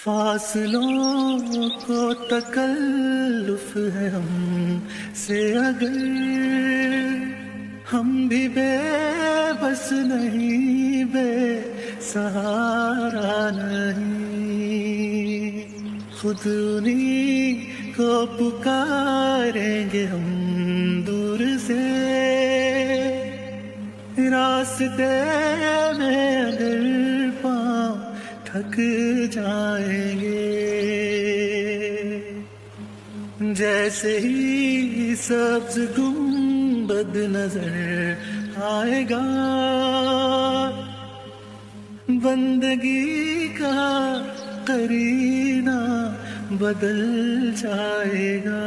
فاصلوں کو تکلف ہے ہم سے، اگر ہم بھی بے بس نہیں، بے سہارا نہیں، خود انہی کو پکاریں گے ہم دور سے، راستے میں اگر پاؤں تھک جائیں گے، جیسے ہی سبز گنبد نظر آئے گا، بندگی کا قرینہ بدل جائے گا،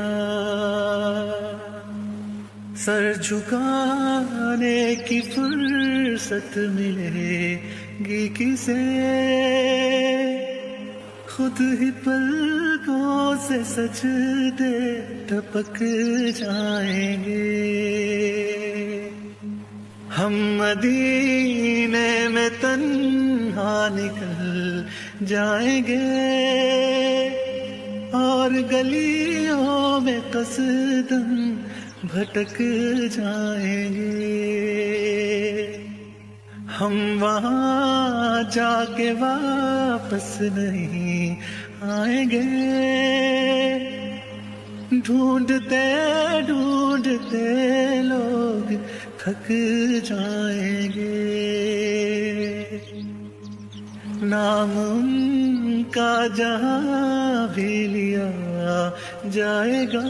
سر جھکانے کی فرصت ملے گی کسے، خود ہی پلکوں سے سجدے ٹپک جائیں گے، ہم مدینے میں تنہا نکل جائیں گے، اور گلیوں میں قصداً بھٹک جائیں گے، ہم وہاں جا کے واپس نہیں آئیں گے، ڈھونڈتے ڈھونڈتے لوگ تھک جائیں گے، نام ان کا جہاں بھی لیا جائے گا،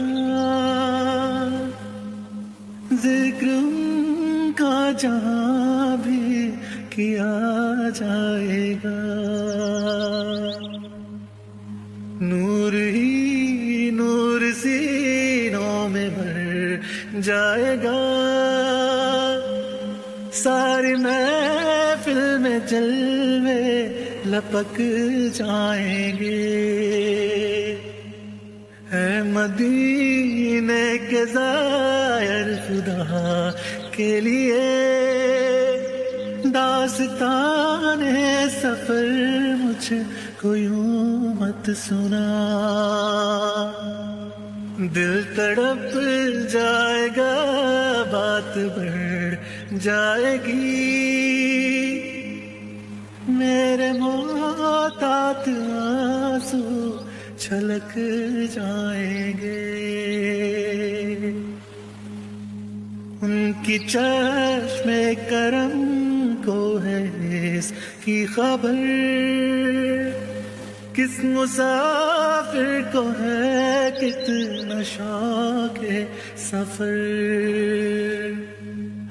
ذکر ان کا جہاں بھی کیا جائے گا، نور ہی نور سینوں میں بھر جائے گا، ساری محفل میں جلوے لپک جائیں گے، اے مدینے کے زائر خدا کے لیے داستان سفر مجھ کو یوں مت سنا، دل تڑپ جائے گا، بات بڑھ جائے گی، میرے محتاط آنسو چھلک جائیں گے، ان کی چشم کرم کو ہے اس کی خبر، کس مسافر کو ہے کتنا شوق سفر،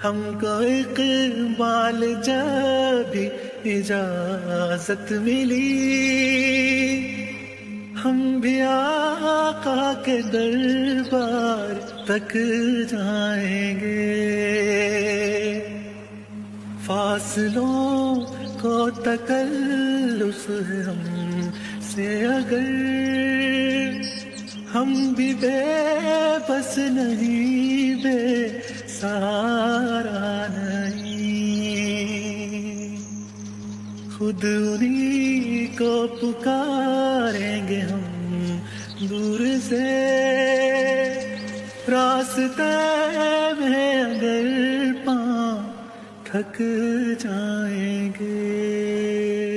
ہم کو اقبال جب بھی اجازت ملی، ہم بھی آقا کے دربار تک جائیں گے، فاصلوں کو تکلف ہے ہم سے، اگر ہم بھی بے بس نہیں، بے سہارا نہیں، خود انہی کو پکاریں گے ہم دور سے، راستے میں اگر پاؤں تھک جائیں گے۔